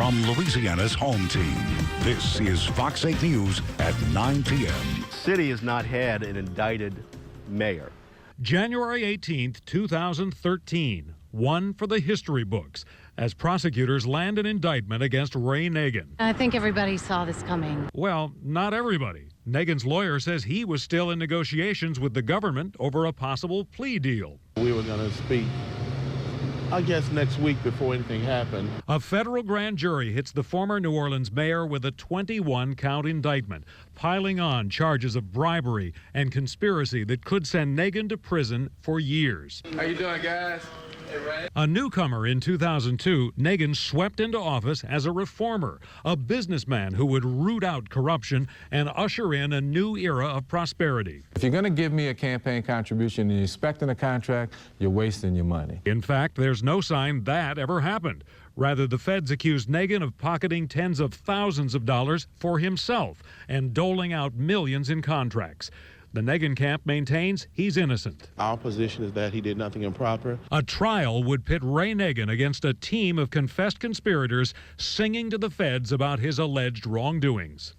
from Louisiana's home team. This is Fox 8 News at 9 p.m. The city has not had an indicted mayor. January 18th, 2013, one for the history books as prosecutors land an indictment against Ray Nagin. I think everybody saw this coming. Well, not everybody. Nagin's lawyer says he was still in negotiations with the government over a possible plea deal. We were going to speak, I guess, next week before anything happened. A federal grand jury hits the former New Orleans mayor with a 21-count indictment, piling on charges of bribery and conspiracy that could send Nagin to prison for years. How you doing, guys? A newcomer in 2002, Nagin swept into office as a reformer, a businessman who would root out corruption and usher in a new era of prosperity. If you're going to give me a campaign contribution and you're expecting a contract, you're wasting your money. In fact, there's no sign that ever happened. Rather, the feds accused Nagin of pocketing tens of thousands of dollars for himself and doling out millions in contracts. The Nagin camp maintains he's innocent. Our position is that he did nothing improper. A trial would pit Ray Nagin against a team of confessed conspirators singing to the feds about his alleged wrongdoings.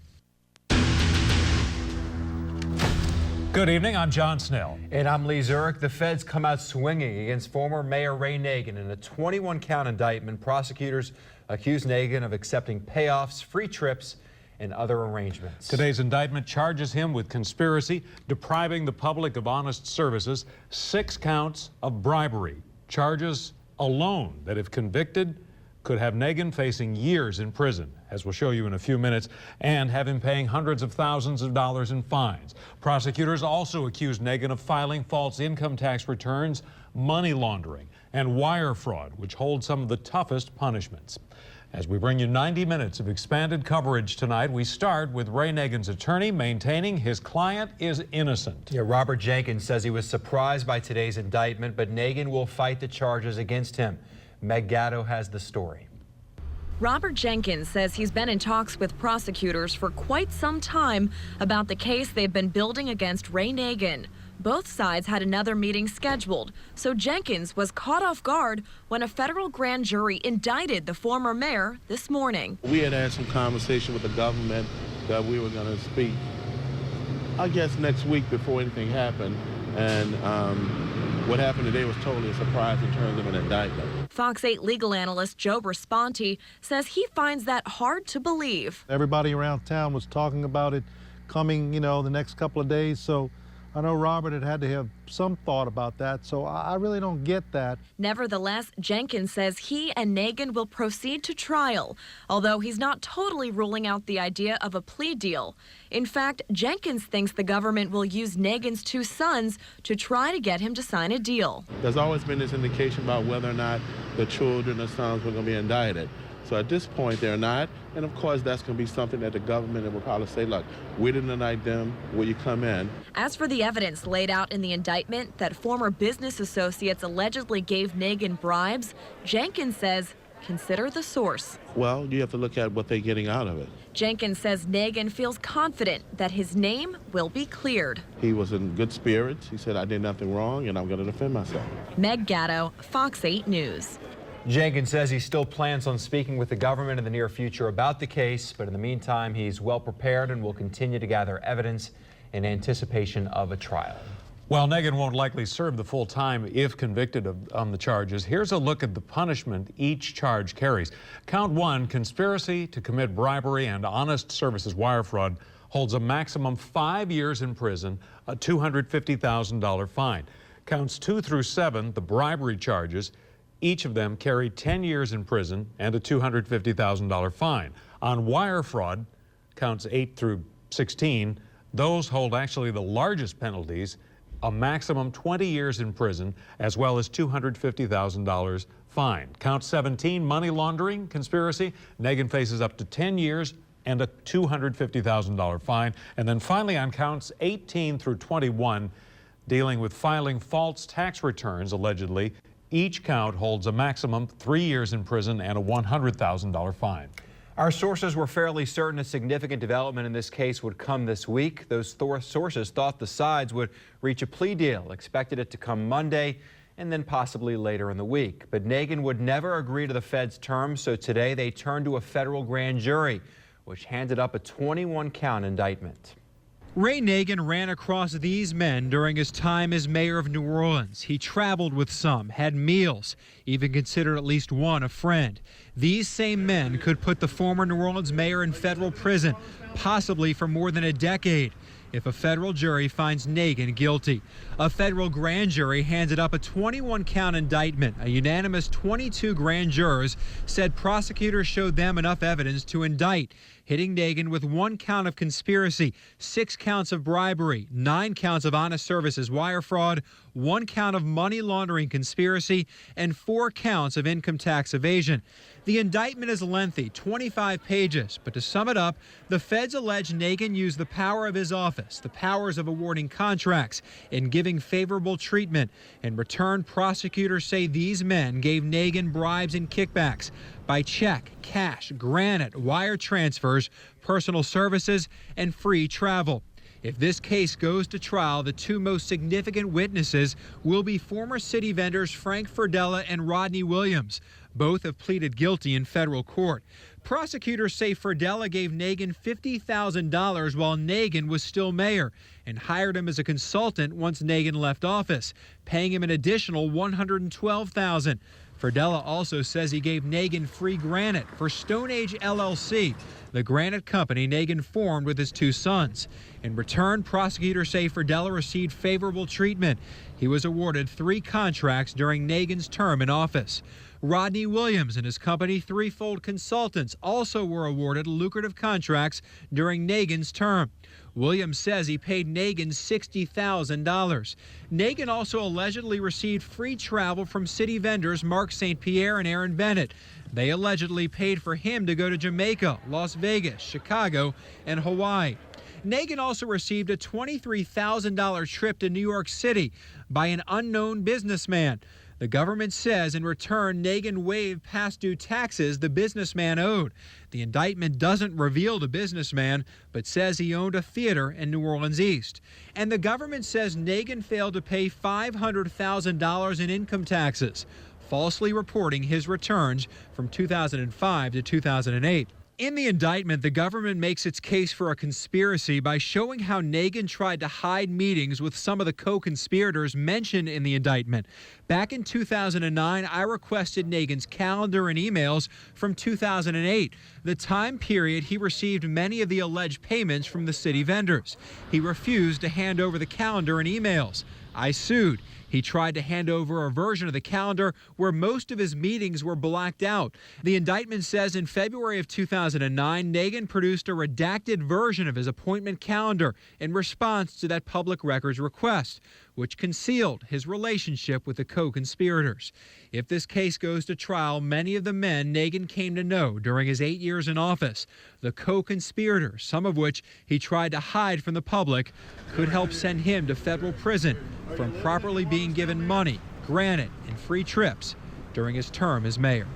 Good evening, I'm John Snell. And I'm Lee Zurich. The feds come out swinging against former Mayor Ray Nagin in a 21-count indictment. Prosecutors accuse Nagin of accepting payoffs, free trips, and other arrangements. Today's indictment charges him with conspiracy, depriving the public of honest services, 6 counts of bribery. Charges alone that, if convicted, could have Nagin facing years in prison, as we'll show you in a few minutes, and have him paying hundreds of thousands of dollars in fines. Prosecutors also accuse Nagin of filing false income tax returns, money laundering, and wire fraud, which hold some of the toughest punishments. As we bring you 90 minutes of expanded coverage tonight, we start with Ray Nagin's attorney maintaining his client is innocent. Yeah, Robert Jenkins says he was surprised by today's indictment, but Nagin will fight the charges against him. Meg Gatto has the story. Robert Jenkins says he's been in talks with prosecutors for quite some time about the case they've been building against Ray Nagin. Both sides had another meeting scheduled, so Jenkins was caught off guard when a federal grand jury indicted the former mayor this morning. We had some conversation with the government that we were going to speak, I guess, next week before anything happened. And what happened today was totally a surprise in terms of an indictment. Fox 8 legal analyst Joe Brisponti says he finds that hard to believe. Everybody around town was talking about it coming, the next couple of days. So I know Robert had to have some thought about that, so I really don't get that. Nevertheless, Jenkins says he and Nagin will proceed to trial, although he's not totally ruling out the idea of a plea deal. In fact, Jenkins thinks the government will use Nagin's 2 sons to try to get him to sign a deal. There's always been this indication about whether or not the children or sons were going to be indicted. So at this point, they're not. And of course, that's going to be something that the government will probably say, look, we didn't indict them, will you come in? As for the evidence laid out in the indictment that former business associates allegedly gave Nagin bribes, Jenkins says, consider the source. Well, you have to look at what they're getting out of it. Jenkins says Nagin feels confident that his name will be cleared. He was in good spirits. He said, I did nothing wrong, and I'm going to defend myself. Meg Gatto, Fox 8 News. Jenkins says he still plans on speaking with the government in the near future about the case, but in the meantime, he's well prepared and will continue to gather evidence in anticipation of a trial. While Nagin won't likely serve the full time if convicted on the charges, here's a look at the punishment each charge carries. Count 1, conspiracy to commit bribery and honest services wire fraud, holds a maximum 5 years in prison, a $250,000 fine. Counts 2 through 7, the bribery charges, each of them carry 10 years in prison and a $250,000 fine. On wire fraud, counts 8 through 16, those hold actually the largest penalties, a maximum 20 years in prison, as well as $250,000 fine. Count 17, money laundering conspiracy, Nagin faces up to 10 years and a $250,000 fine. And then finally on counts 18 through 21, dealing with filing false tax returns, allegedly, each count holds a maximum 3 years in prison and a $100,000 fine. Our sources were fairly certain a significant development in this case would come this week. Those sources thought the sides would reach a plea deal, expected it to come Monday. and then possibly later in the week. But Nagin would never agree to the feds' terms, so today they turned to a federal grand jury, which handed up a 21-count indictment. Ray Nagin ran across these men during his time as mayor of New Orleans. He traveled with some, had meals, even considered at least one a friend. These same men could put the former New Orleans mayor in federal prison, possibly for more than a decade, if a federal jury finds Nagin guilty. A federal grand jury handed up a 21-count indictment. A unanimous 22 grand jurors said prosecutors showed them enough evidence to indict, hitting Nagin with 1 count of conspiracy, 6 counts of bribery, 9 counts of honest services wire fraud, 1 count of money laundering conspiracy, and 4 counts of income tax evasion. The indictment is lengthy, 25 pages, but to sum it up, the feds allege Nagin used the power of his office, the powers of awarding contracts, and giving favorable treatment. In return, prosecutors say these men gave Nagin bribes and kickbacks by check, cash, granite, wire transfers, personal services, and free travel. If this case goes to trial, the 2 most significant witnesses will be former city vendors Frank Ferdella and Rodney Williams. Both have pleaded guilty in federal court. Prosecutors say Ferdella gave Nagin $50,000 while Nagin was still mayor and hired him as a consultant once Nagin left office, paying him an additional $112,000. Ferdella also says he gave Nagin free granite for Stone Age LLC, the granite company Nagin formed with his 2 sons. In return, prosecutors say Ferdella received favorable treatment. He was awarded 3 contracts during Nagin's term in office. Rodney Williams and his company, Threefold Consultants, also were awarded lucrative contracts during Nagin's term. Williams says he paid Nagin $60,000. Nagin also allegedly received free travel from city vendors Mark St. Pierre and Aaron Bennett. They allegedly paid for him to go to Jamaica, Las Vegas, Chicago, and Hawaii. Nagin also received a $23,000 trip to New York City by an unknown businessman. The government says in return, Nagin waived past due taxes the businessman owed. The indictment doesn't reveal the businessman, but says he owned a theater in New Orleans East. And the government says Nagin failed to pay $500,000 in income taxes, falsely reporting his returns from 2005 to 2008. In the indictment, the government makes its case for a conspiracy by showing how Nagin tried to hide meetings with some of the co-conspirators mentioned in the indictment. Back in 2009, I requested Nagin's calendar and emails from 2008, the time period he received many of the alleged payments from the city vendors. He refused to hand over the calendar and emails. I sued. He tried to hand over a version of the calendar where most of his meetings were blacked out. The indictment says in February of 2009, Nagin produced a redacted version of his appointment calendar in response to that public records request, which concealed his relationship with the co-conspirators. If this case goes to trial, many of the men Nagin came to know during his 8 years in office, the co-conspirators, some of which he tried to hide from the public, could help send him to federal prison for improperly being given money, granite, and free trips during his term as mayor.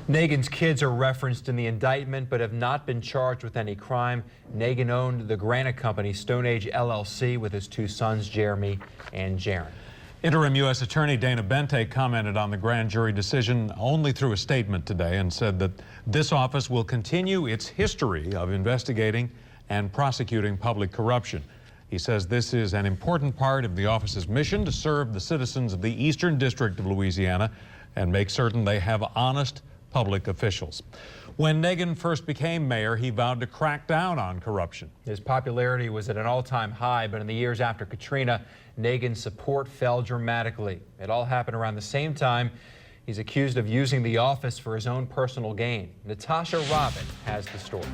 Nagin's kids are referenced in the indictment but have not been charged with any crime. Nagin owned the granite company Stone Age LLC with his 2 sons, Jeremy and Jaron. Interim U.S. Attorney Dana Bente commented on the grand jury decision only through a statement today and said that this office will continue its history of investigating and prosecuting public corruption. He says this is an important part of the office's mission to serve the citizens of the Eastern District of Louisiana and make certain they have honest public officials. When Nagin first became mayor, he vowed to crack down on corruption. His popularity was at an all-time high, but in the years after Katrina, Nagin's support fell dramatically. It all happened around the same time. He's accused of using the office for his own personal gain. Natasha Robin has the story.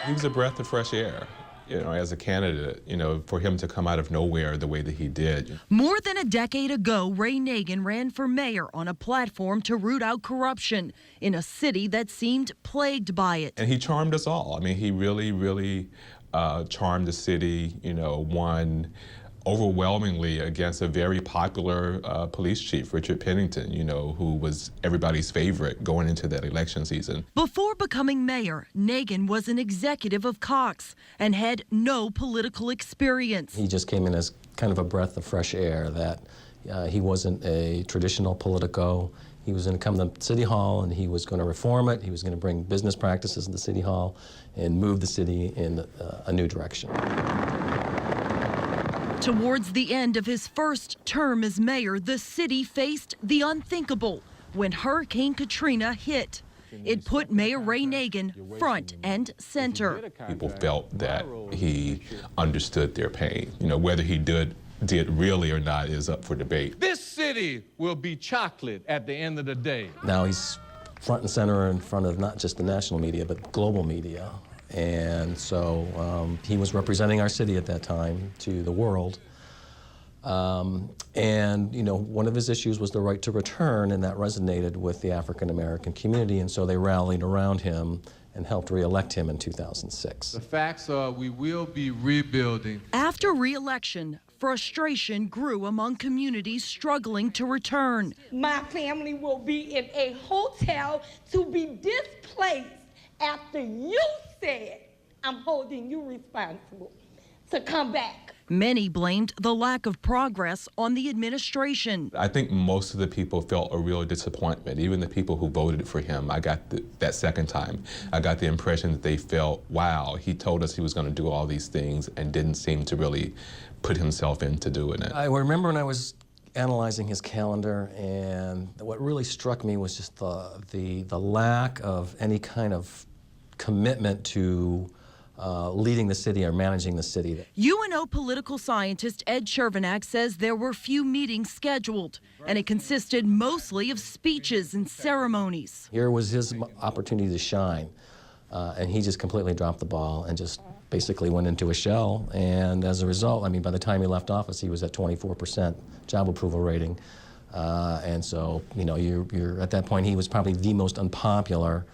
He was a breath of fresh air, as a candidate, for him to come out of nowhere the way that he did. More than a decade ago, Ray Nagin ran for mayor on a platform to root out corruption in a city that seemed plagued by it. And he charmed us all. I mean, he really, really charmed the city, won overwhelmingly against a very popular police chief, Richard Pennington, you know, who was everybody's favorite going into that election season. Before becoming mayor, Nagin was an executive of Cox and had no political experience. He just came in as kind of a breath of fresh air, that he wasn't a traditional politico. He was going to come to City Hall and he was going to reform it. He was going to bring business practices into City Hall and move the city in a new direction. Towards the end of his first term as mayor, the city faced the unthinkable when Hurricane Katrina hit. It put Mayor Ray Nagin front and center. People felt that he understood their pain. You know, whether he did really or not is up for debate. This city will be chocolate at the end of the day. Now he's front and center in front of not just the national media, but global media. And so he was representing our city at that time to the world. And, you know, one of his issues was the right to return, and that resonated with the African-American community, and so they rallied around him and helped re-elect him in 2006. The facts are we will be rebuilding. After re-election, frustration grew among communities struggling to return. My family will be in a hotel to be displaced after you said I'm holding you responsible to come back. Many blamed the lack of progress on the administration. I think most of the people felt a real disappointment, even the people who voted for him. I got that second time, I got the impression that they felt, wow, he told us he was going to do all these things and didn't seem to really put himself into doing it. I remember when I was analyzing his calendar, and what really struck me was just the lack of any kind of commitment to leading the city or managing the city. UNO political scientist Ed Chervenak says there were few meetings scheduled, and it consisted mostly of speeches and ceremonies. Here was his opportunity to shine, and he just completely dropped the ball and just basically went into a shell. And as a result, I mean, by the time he left office, he was at 24% job approval rating. And so, you know, you're at that point, he was probably the most unpopular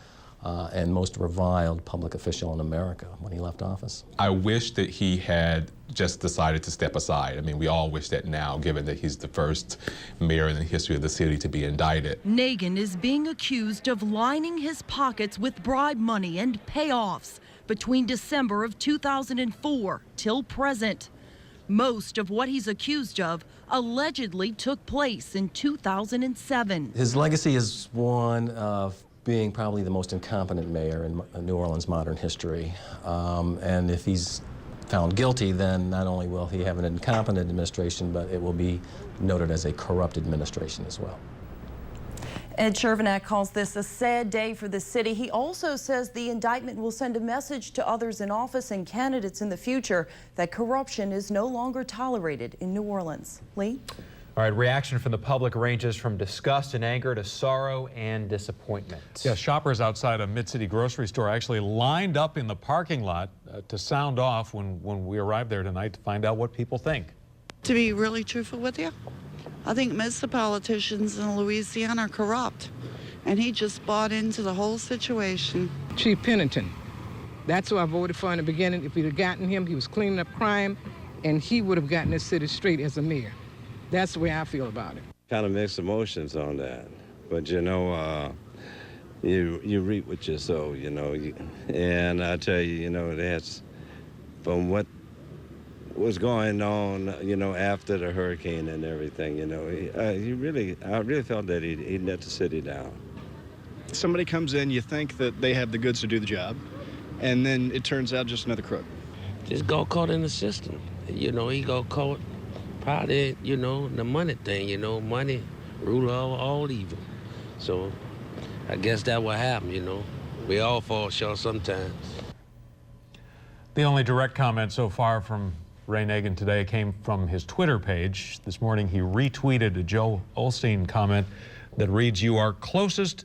and most reviled public official in America when he left office. I wish that he had just decided to step aside. I mean, we all wish that now, given that he's the first mayor in the history of the city to be indicted. Nagin is being accused of lining his pockets with bribe money and payoffs between December of 2004 till present. Most of what he's accused of allegedly took place in 2007. His legacy is one of being probably the most incompetent mayor in New Orleans' modern history. And if he's found guilty, then not only will he have an incompetent administration, but it will be noted as a corrupt administration as well. Ed Chervenak calls this a sad day for the city. He also says the indictment will send a message to others in office and candidates in the future that corruption is no longer tolerated in New Orleans. Lee? All right, reaction from the public ranges from disgust and anger to sorrow and disappointment. Yeah, shoppers outside a Mid-City grocery store actually lined up in the parking lot to sound off when we arrived there tonight to find out what people think. To be really truthful with you, I think most of the politicians in Louisiana are corrupt, and he just bought into the whole situation. Chief Pennington, that's who I voted for in the beginning. If we'd have gotten him, he was cleaning up crime, and he would have gotten this city straight as a mayor. That's the way I feel about it. Kind of mixed emotions on that, but you know, you reap what you sow, you know, and I tell you, you know, that's from what was going on, you know, after the hurricane and everything, you know, I really felt that he let the city down. Somebody comes in, you think that they have the goods to do the job, and then it turns out just another crook. Just got caught in the system. You know, he got caught probably, you know, the money thing, you know, money rule all evil. So I guess that what happened, you know. We all fall short sometimes. The only direct comment so far from Ray Nagin today came from his Twitter page. This morning he retweeted a Joe Osteen comment that reads, "You are closest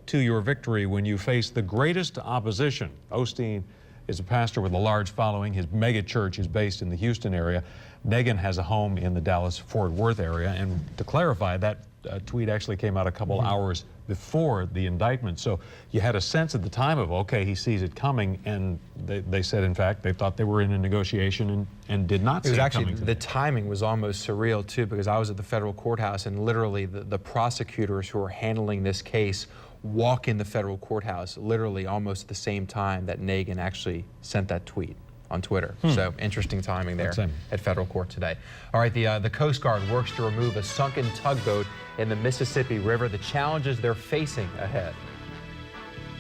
to your victory when you face the greatest opposition." Osteen is a pastor with a large following. His mega church is based in the Houston area. Nagin has a home in the Dallas-Fort Worth area, and to clarify, that tweet actually came out a couple hours before the indictment. So you had a sense at the time of, okay, he sees it coming, and they said, in fact, they thought they were in a negotiation and did not see it coming. Actually, the timing was almost surreal, too, because I was at the federal courthouse, and literally the prosecutors who are handling this case walk in the federal courthouse literally almost at the same time that Nagin actually sent that tweet on Twitter. So interesting timing there at federal court today. All right, the Coast Guard works to remove a sunken tugboat in the Mississippi River. The challenges they're facing ahead.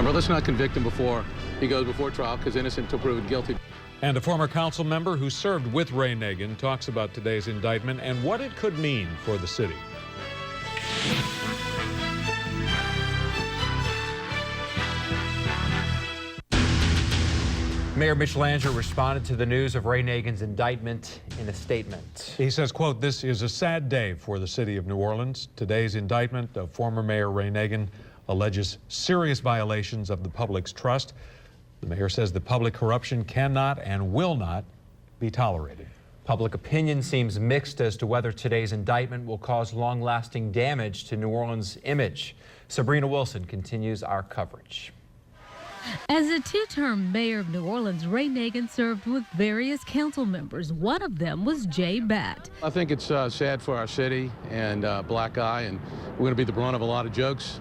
Well, let's not convict him before he goes before trial, because innocent until proven guilty. And a former council member who served with Ray Nagin talks about today's indictment and what it could mean for the city. Mayor Mitch Landrieu responded to the news of Ray Nagin's indictment in a statement. He says, quote, "This is a sad day for the city of New Orleans. Today's indictment of former Mayor Ray Nagin alleges serious violations of the public's trust. The mayor says the public corruption cannot and will not be tolerated." Public opinion seems mixed as to whether today's indictment will cause long-lasting damage to New Orleans' image. Sabrina Wilson continues our coverage. As a two-term mayor of New Orleans, Ray Nagin served with various council members. One of them was Jay Batt. I think it's sad for our city and Black Eye, and we're going to be the brunt of a lot of jokes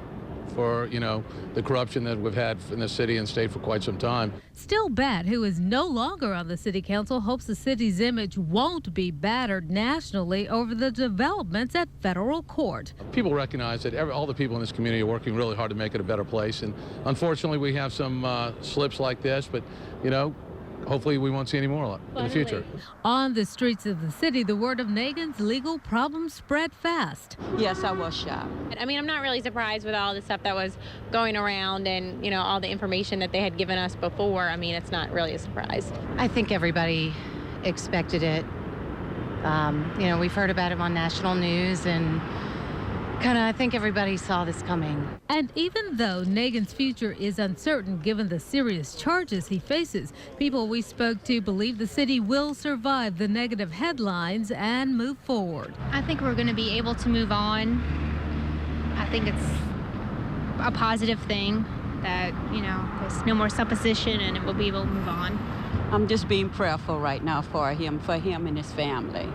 for, you know, the corruption that we've had in the city and state for quite some time. Still, Batt, who is no longer on the city council, hopes the city's image won't be battered nationally over the developments at federal court. People recognize that all the people in this community are working really hard to make it a better place, and unfortunately we have some slips like this, but, you know, hopefully we won't see any more in the future. On the streets of the city, the word of Nagin's legal problems spread fast. Yes, I was shocked. I mean, I'm not really surprised with all the stuff that was going around and, you know, all the information that they had given us before. I mean, it's not really a surprise. I think everybody expected it. You know, we've heard about it on national news, and I think everybody saw this coming. And even though Nagin's future is uncertain given the serious charges he faces, people we spoke to believe the city will survive the negative headlines and move forward. I think we're going to be able to move on. I think it's a positive thing that, you know, there's no more supposition and we'll be able to move on. I'm just being prayerful right now for him and his family.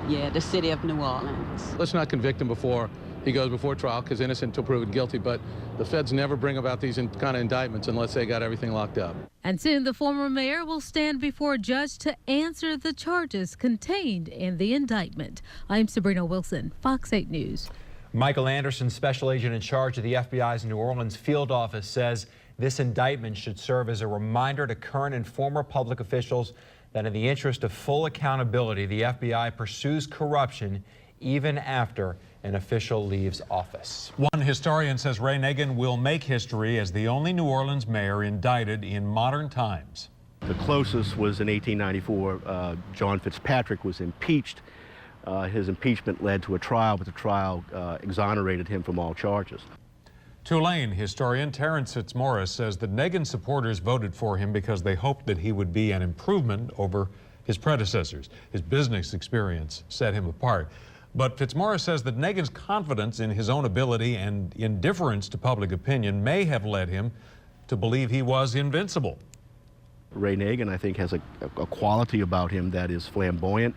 Yeah, the city of New Orleans. Let's not convict him before he goes before trial, because innocent until proven guilty, but the feds never bring about these kind of indictments unless they got everything locked up. And soon the former mayor will stand before a judge to answer the charges contained in the indictment. I'm Sabrina Wilson, Fox 8 News. Michael Anderson, special agent in charge of the FBI's New Orleans field office, says this indictment should serve as a reminder to current and former public officials that in the interest of full accountability, the FBI pursues corruption even after an official leaves office. One historian says Ray Nagin will make history as the only New Orleans mayor indicted in modern times. The closest was in 1894. John Fitzpatrick was impeached. His impeachment led to a trial, but the trial exonerated him from all charges. Tulane historian Terrence Fitzmaurice says that Nagin supporters voted for him because they hoped that he would be an improvement over his predecessors. His business experience set him apart. But Fitzmaurice says that Nagin's confidence in his own ability and indifference to public opinion may have led him to believe he was invincible. Ray Nagin, I think, has a quality about him that is flamboyant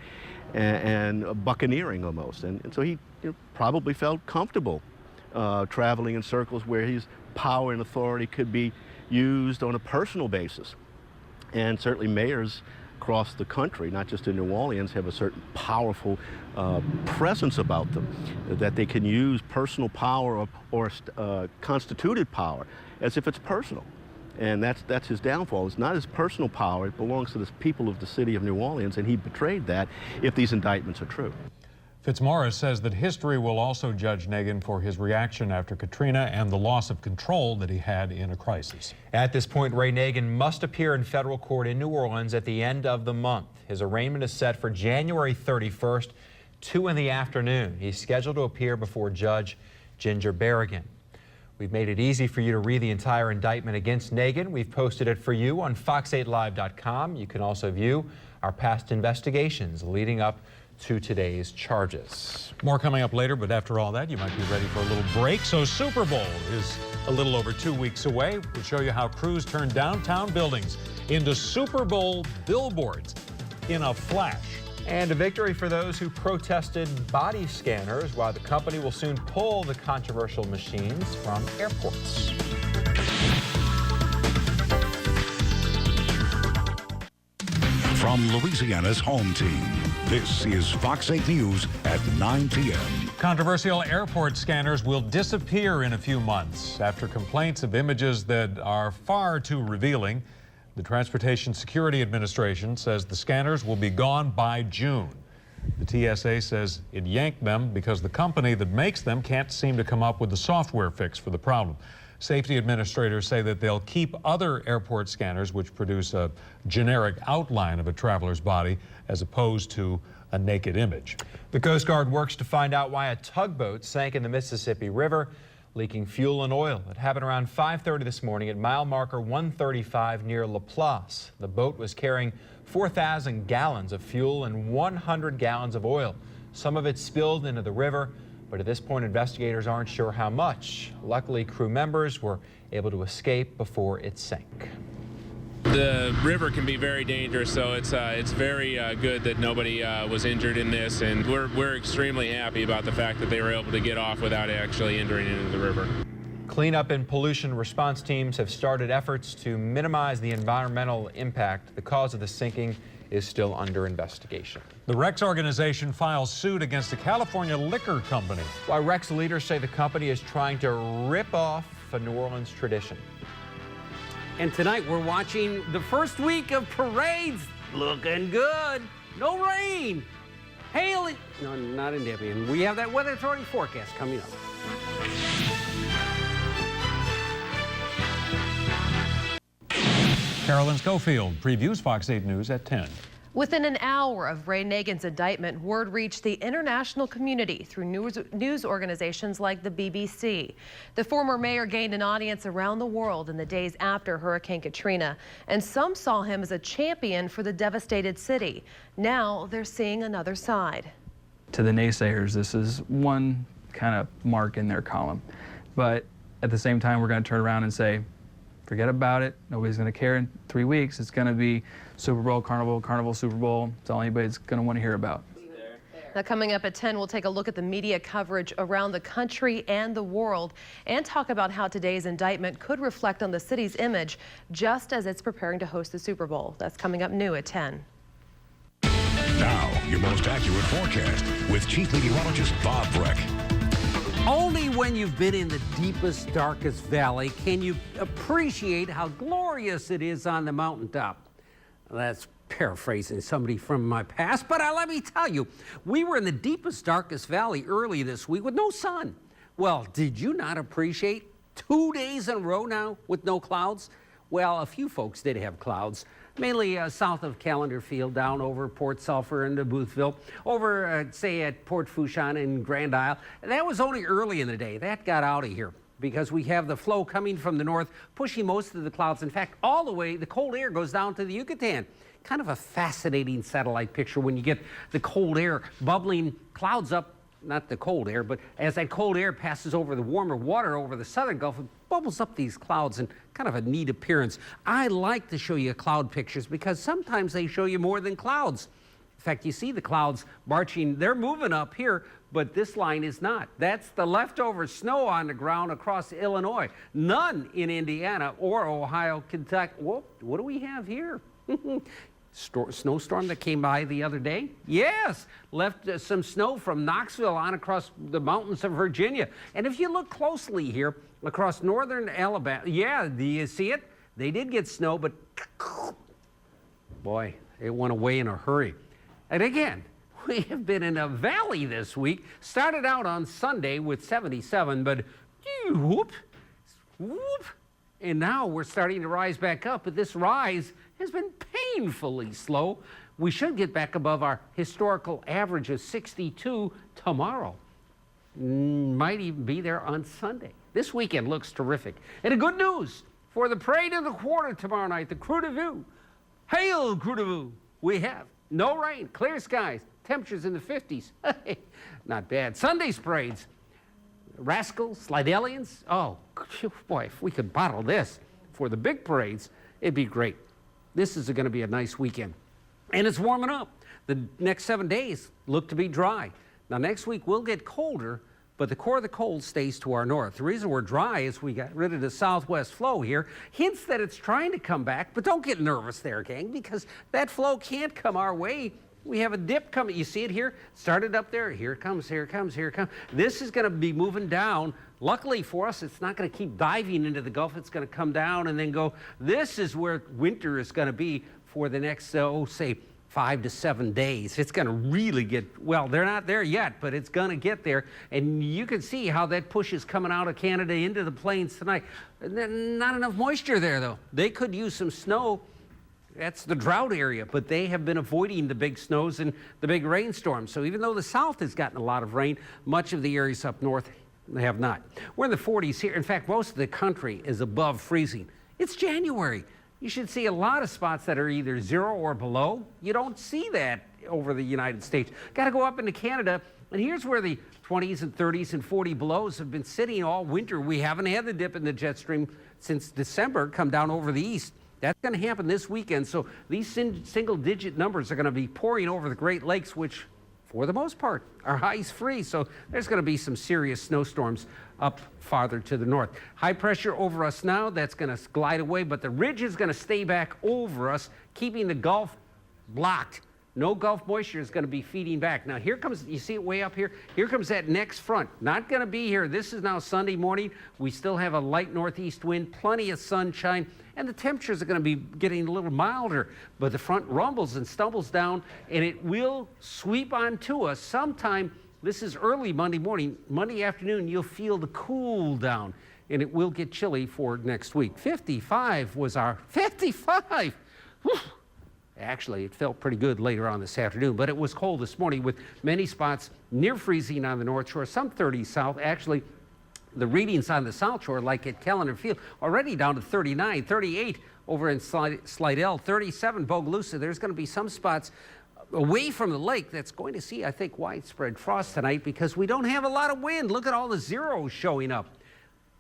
and buccaneering almost. And so he probably felt comfortable traveling in circles where his power and authority could be used on a personal basis. And certainly mayors across the country, not just in New Orleans, have a certain powerful presence about them, that they can use personal power or constituted power as if it's personal. And that's his downfall. It's not his personal power. It belongs to the people of the city of New Orleans, and he betrayed that if these indictments are true. Fitzmaurice says that history will also judge Nagin for his reaction after Katrina and the loss of control that he had in a crisis. At this point, Ray Nagin must appear in federal court in New Orleans at the end of the month. His arraignment is set for January 31st, 2 in the afternoon. He's scheduled to appear before Judge Ginger Berrigan. We've made it easy for you to read the entire indictment against Nagin. We've posted it for you on fox8live.com. You can also view our past investigations leading up to today's charges. More coming up later, but after all that, you might be ready for a little break. So Super Bowl is a little over 2 weeks away. We'll show you how crews turn downtown buildings into Super Bowl billboards in a flash. And a victory for those who protested body scanners, while the company will soon pull the controversial machines from airports. From Louisiana's home team, this is Fox 8 News at 9 p.m. Controversial airport scanners will disappear in a few months after complaints of images that are far too revealing. The Transportation Security Administration says the scanners will be gone by June. The TSA says it yanked them because the company that makes them can't seem to come up with the software fix for the problem. Safety administrators say that they'll keep other airport scanners which produce a generic outline of a traveler's body as opposed to a naked image. The Coast Guard works to find out why a tugboat sank in the Mississippi River, leaking fuel and oil. It happened around 5:30 this morning at mile marker 135 near Laplace. The boat was carrying 4,000 gallons of fuel and 100 gallons of oil. Some of it spilled into the river, but at this point investigators aren't sure how much. Luckily, crew members were able to escape before it sank. The river can be very dangerous, so it's very good that nobody was injured in this, and we're extremely happy about the fact that they were able to get off without actually entering into the river. Cleanup and pollution response teams have started efforts to minimize the environmental impact. The cause of the sinking is still under investigation. The Rex organization files suit against the California Liquor Company. While Rex leaders say the company is trying to rip off a New Orleans tradition. And tonight we're watching the first week of parades. Looking good. No rain. Hail. No, not in Debian. We have that Weather Authority forecast coming up. Carolyn Schofield previews Fox 8 News at 10. Within an hour of Ray Nagin's indictment, word reached the international community through news organizations like the BBC. The former mayor gained an audience around the world in the days after Hurricane Katrina, and some saw him as a champion for the devastated city. Now they're seeing another side. To the naysayers, this is one kind of mark in their column. But at the same time, we're going to turn around and say, forget about it. Nobody's going to care in 3 weeks. It's going to be Super Bowl, Carnival, Carnival, Super Bowl. It's all anybody's going to want to hear about. Now, coming up at 10, we'll take a look at the media coverage around the country and the world and talk about how today's indictment could reflect on the city's image just as it's preparing to host the Super Bowl. That's coming up new at 10. Now, your most accurate forecast with Chief Meteorologist Bob Breck. Only when you've been in the deepest, darkest valley can you appreciate how glorious it is on the mountaintop. That's paraphrasing somebody from my past, but let me tell you, we were in the deepest, darkest valley early this week with no sun. Well, did you not appreciate 2 days in a row now with no clouds? Well, a few folks did have clouds, mainly south of Callender Field, down over Port Sulphur and Boothville, over, say, at Port Fourchon and Grand Isle. That was only early in the day. That got out of here because we have the flow coming from the north, pushing most of the clouds. In fact, all the way, the cold air goes down to the Yucatan. Kind of a fascinating satellite picture when you get the cold air bubbling clouds up, not the cold air, but as that cold air passes over the warmer water over the southern Gulf, it bubbles up these clouds in kind of a neat appearance. I like to show you cloud pictures because sometimes they show you more than clouds. In fact, you see the clouds marching, they're moving up here, but this line is not. That's the leftover snow on the ground across Illinois. None in Indiana or Ohio, Kentucky. Whoa, what do we have here? Snowstorm that came by the other day? Yes, left some snow from Knoxville on across the mountains of Virginia. And if you look closely here, across northern Alabama, yeah, do you see it? They did get snow, but boy, it went away in a hurry. And again, we have been in a valley this week. Started out on Sunday with 77, but whoop, whoop. And now we're starting to rise back up, but this rise has been painfully slow. We should get back above our historical average of 62 tomorrow. might even be there on Sunday. This weekend looks terrific. And a good news for the parade of the quarter tomorrow night, the Croix de Vue. Hail, Croix de Vue! We have no rain, clear skies, temperatures in the 50s. Not bad. Sunday's parades. Rascals, Slidelians. Oh, boy, if we could bottle this for the big parades, it'd be great. This is going to be a nice weekend. And it's warming up. The next 7 days look to be dry. Now, next week we'll get colder, but the core of the cold stays to our north. The reason we're dry is we got rid of the southwest flow here. Hints that it's trying to come back, but don't get nervous there, gang, because that flow can't come our way. We have a dip coming. You see it here? Started up there. Here it comes, here it comes, here it comes. This is going to be moving down. Luckily for us, it's not going to keep diving into the Gulf. It's going to come down and then go. This is where winter is going to be for the next, say, 5 to 7 days. It's going to really get, well, they're not there yet, but it's going to get there. And you can see how that push is coming out of Canada into the plains tonight. Not enough moisture there, though. They could use some snow. That's the drought area, but they have been avoiding the big snows and the big rainstorms. So even though the south has gotten a lot of rain, much of the areas up north have not. We're in the 40s here. In fact, most of the country is above freezing. It's January. You should see a lot of spots that are either 0 or below. You don't see that over the United States. Got to go up into Canada, and here's where the 20s and 30s and 40 belows have been sitting all winter. We haven't had the dip in the jet stream since December come down over the east. That's going to happen this weekend, so these single-digit numbers are going to be pouring over the Great Lakes, which, for the most part, are ice-free, so there's going to be some serious snowstorms up farther to the north. High pressure over us now, that's going to glide away, but the ridge is going to stay back over us, keeping the Gulf blocked. No Gulf moisture is going to be feeding back. Now, here comes, you see it way up here? Here comes that next front. Not going to be here. This is now Sunday morning. We still have a light northeast wind, plenty of sunshine, and the temperatures are going to be getting a little milder. But the front rumbles and stumbles down, and it will sweep onto us sometime. This is early Monday morning. Monday afternoon, you'll feel the cool down, and it will get chilly for next week. 55 was our 55. Whew. Actually, it felt pretty good later on this afternoon, but it was cold this morning with many spots near freezing on the North Shore, some 30s south. Actually, the readings on the South Shore, like at Kellner Field, already down to 39, 38 over in Slidell, 37 Bogalusa. There's going to be some spots away from the lake that's going to see, I think, widespread frost tonight because we don't have a lot of wind. Look at all the zeros showing up.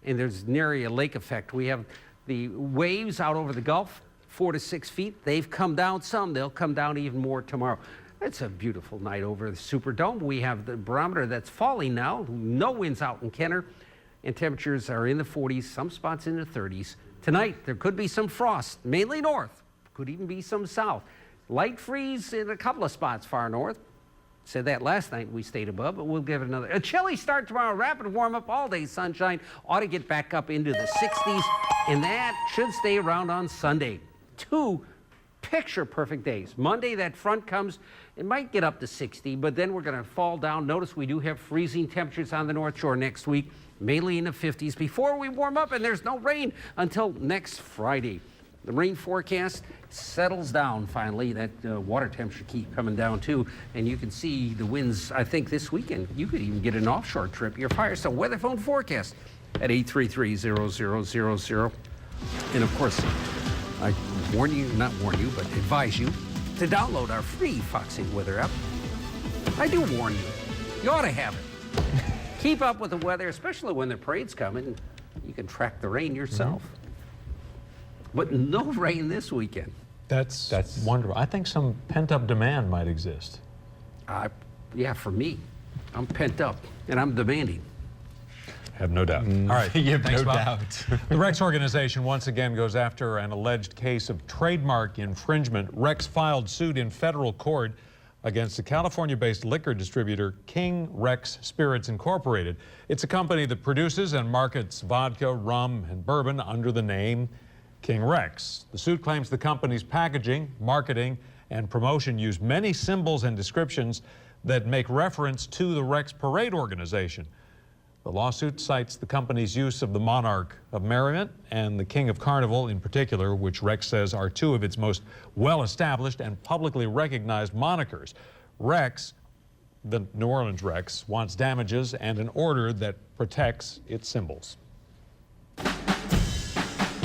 And there's nary a lake effect. We have the waves out over the Gulf, 4 to 6 feet. They've come down some. They'll come down even more tomorrow. It's a beautiful night over the Superdome. We have the barometer that's falling now. No winds out in Kenner. And temperatures are in the 40s, some spots in the 30s. Tonight, there could be some frost, mainly north. Could even be some south. Light freeze in a couple of spots far north. Said that last night, we stayed above, but we'll give it another. A chilly start tomorrow, rapid warm up, all day sunshine. Ought to get back up into the 60s, and that should stay around on Sunday. 2 picture-perfect days. Monday, that front comes, it might get up to 60, but then we're going to fall down. Notice we do have freezing temperatures on the North Shore next week, mainly in the 50s, before we warm up, and there's no rain until next Friday. The rain forecast settles down finally. That water temperature keeps coming down too, and you can see the winds. I think this weekend you could even get an offshore trip. Your Firestone weather phone forecast at 833-0000. And of course, I warn you, not warn you, but advise you to download our free Fox 8 weather app. I do warn you. You ought to have it. Keep up with the weather, especially when the parade's coming. You can track the rain yourself. Mm-hmm. But no rain this weekend. That's wonderful. I think some pent-up demand might exist. Yeah, for me. I'm pent up, and I'm demanding. Have no doubt. All right. You have Thanks, no Bob. doubt. The Rex organization once again goes after an alleged case of trademark infringement. Rex filed suit in federal court against the California-based liquor distributor King Rex Spirits Incorporated. It's a company that produces and markets vodka, rum, and bourbon under the name King Rex. The suit claims the company's packaging, marketing, and promotion use many symbols and descriptions that make reference to the Rex Parade organization. The lawsuit cites the company's use of the Monarch of Merriment and the King of Carnival in particular, which Rex says are 2 of its most well-established and publicly recognized monikers. Rex the New Orleans Rex, wants damages and an order that protects its symbols.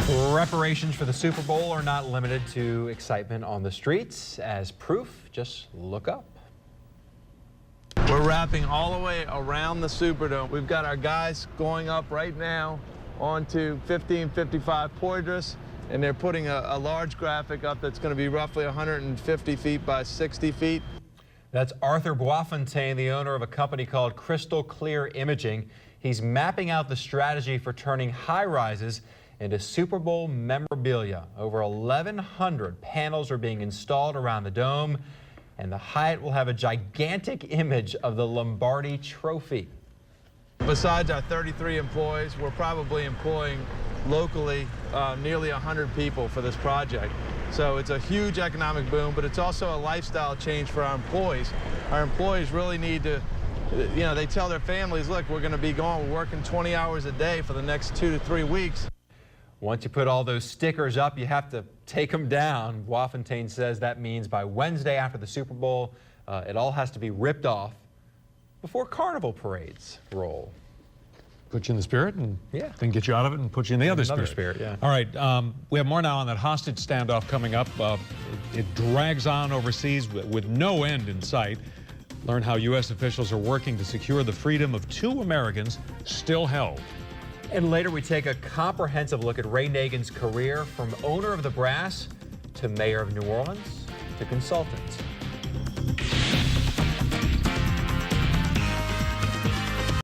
Reparations for the Super Bowl are not limited to excitement on the streets. As proof, just look up. We're wrapping all the way around the Superdome. We've got our guys going up right now onto 1555 Poydras, and they're putting a large graphic up that's going to be roughly 150 feet by 60 feet. That's Arthur Boisfontaine, the owner of a company called Crystal Clear Imaging. He's mapping out the strategy for turning high-rises into Super Bowl memorabilia. Over 1,100 panels are being installed around the dome, and the Hyatt will have a gigantic image of the Lombardi Trophy. Besides our 33 employees, we're probably employing locally nearly 100 people for this project. So it's a huge economic boom, but it's also a lifestyle change for our employees. Our employees really need to, you know, they tell their families, look, we're going to be gone, we're working 20 hours a day for the next 2 to 3 weeks. Once you put all those stickers up, you have to take them down. Boisfontaine says that means by Wednesday after the Super Bowl, it all has to be ripped off before carnival parades roll. Put you in the spirit and yeah, then get you out of it and put you in the other spirit. Yeah. All right, we have more now on that hostage standoff coming up. It drags on overseas with no end in sight. Learn how U.S. officials are working to secure the freedom of 2 Americans still held. And later we take a comprehensive look at Ray Nagin's career from owner of the brass to mayor of New Orleans to consultant.